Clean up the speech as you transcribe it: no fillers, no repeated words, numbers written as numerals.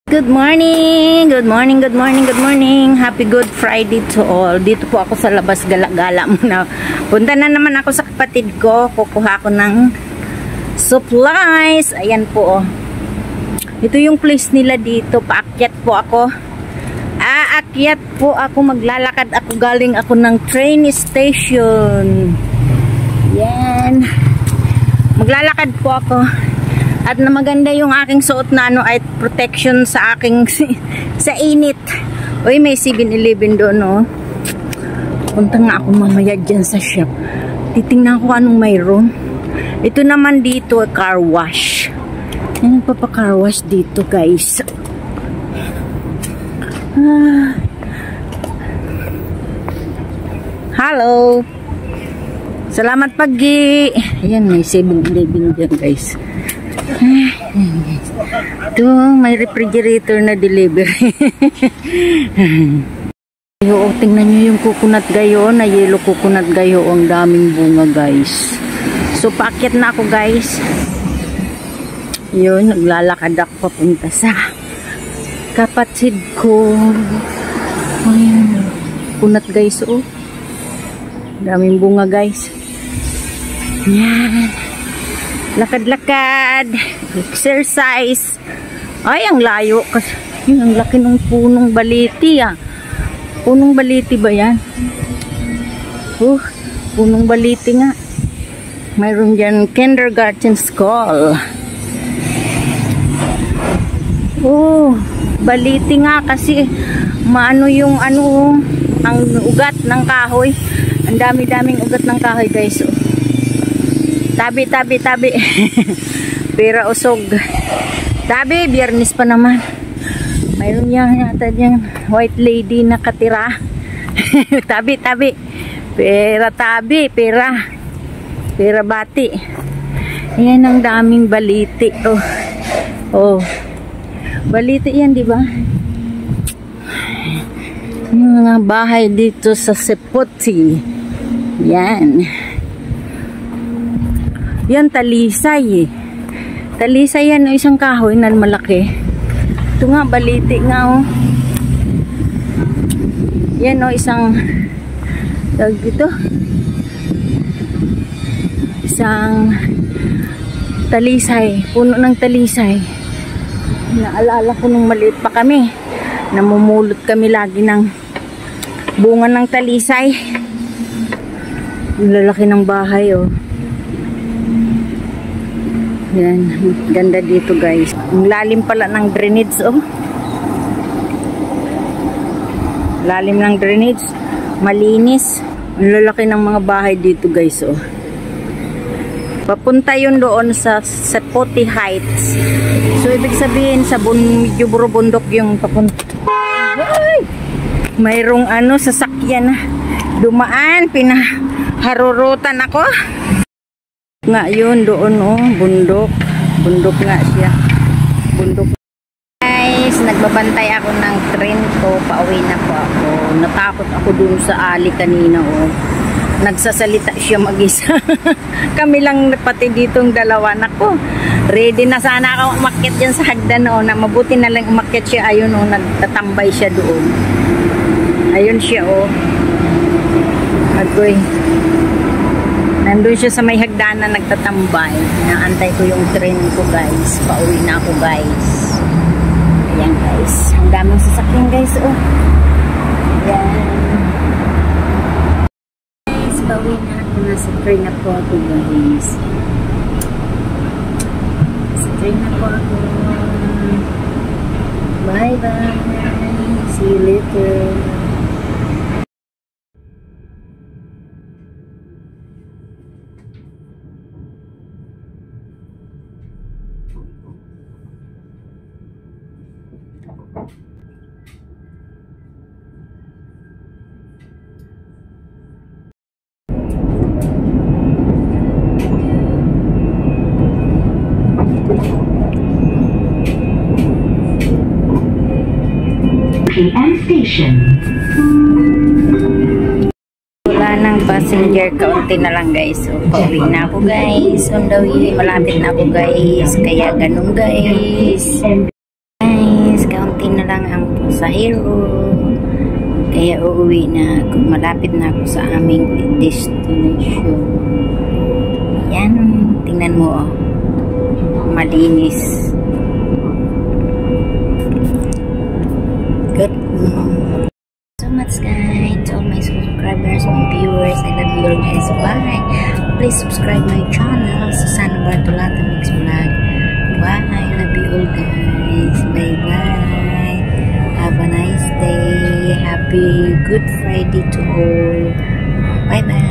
Good morning! Good morning, good morning, good morning. Happy Good Friday to all. Dito po ako sa labas, gala-gala muna. Punta na naman ako sa kapatid ko. Kukuha ko ng supplies. Ayan po. Ito yung place nila dito. Paakyat po ako. Aakyat po ako. Maglalakad ako. Galing ako ng train station. Yan. Maglalakad po ako. At na maganda yung aking suot na ay protection sa aking sa init. Uy, may 7-Eleven doon, no? Punta nga ako mamaya dyan sa shop. Titingnan ko anong mayroon. Ito naman dito, car wash. Yan, car wash dito, guys. Hello. Salamat pagi. Ayan, may 7-Eleven dyan, guys. Ito, may refrigerator na delivery. Tingnan nyo yung coconut gayo, na yellow coconut gayo. Ang daming bunga, guys. So, paakyat na ako, guys. Yun, naglalakad ako papunta sa kapatid ko. Ayun, coconut, guys, oh. Daming bunga, guys. Yan. Lakad-lakad, exercise. Ay, ang layo kasi. Ang laki ng punong baliti, ah. Punong baliti ba yan? Punong baliti nga. Mayroon dyan kindergarten school. Baliti nga kasi maano yung ang ugat ng kahoy. Ang dami-daming ugat ng kahoy, guys. Tabi. Pera usog. Tabi, biyernes pa naman. Mayroon yan yata dyan white lady na katira. Tabi. Pera tabi, pera bati. Ayan ang daming baliti. Baliti yan, di ba? Yung mga bahay dito sa Sepoti. Yan. Yan, talisay. Talisay yan, isang kahoy na malaki. Ito nga, baliti nga, oh. Yan, oh, isang dito. Isang talisay. Puno ng talisay. Naalala ko nung maliit pa kami. Namumulot kami lagi ng bunga ng talisay. Ang lalaki ng bahay, oh. Yan, ganda dito, guys. Ang lalim pala ng drainage, oh. Lalim ng drainage. Malinis. Ang lalaki ng mga bahay dito, guys, oh. Papunta yun doon sa Sepoti Heights. So, ibig sabihin, sa medyo bundok yung papunta. Ay! Mayroong sasakyan na dumaan. Pinaharurutan ako. Nga yun doon, oh, bundok nga siya, bundok. Guys, nagbabantay ako ng train ko, pauwi na po ako. Natakot ako dun sa ali kanina, oh. Nagsasalita siya mag-isa. Kami lang pati ditong dalawa. Nako, ready na sana ako umakyat dyan sa hagdan, oh, na mabuti na lang umakyat siya. Ayun, oh, nagtatambay siya doon. Ayun siya, oh. Agoy. Nandun siya sa may hagdanan nagtatambay. Naantay ko yung train ko, guys. Pauwi na ako, guys. Ayan, guys. Ang daming sasakyan, guys, oh. Ayan. Guys, pauwi na ako. Nasa train na po ako, guys. Nasa train na po ako. Bye-bye. See you later. PM Station. Wala nang passenger, kaunti na lang, guys. So, pauwi na ako, guys. On the way, malapit na ako, guys. Kaya ganun, guys. Guys, kaunti sa Hero. Kaya uuwi na ako. Malapit na ako sa aming destination. Yan. Tingnan mo, oh. Malinis. Good. So much, guys. To all my subscribers, my viewers, I love you all, guys. Bye. Please subscribe my channel, Susana Bartolata Mix Vlog. Bye. I love you all, guys. Bye-bye. Have a nice day. Happy Good Friday to all. Bye-bye.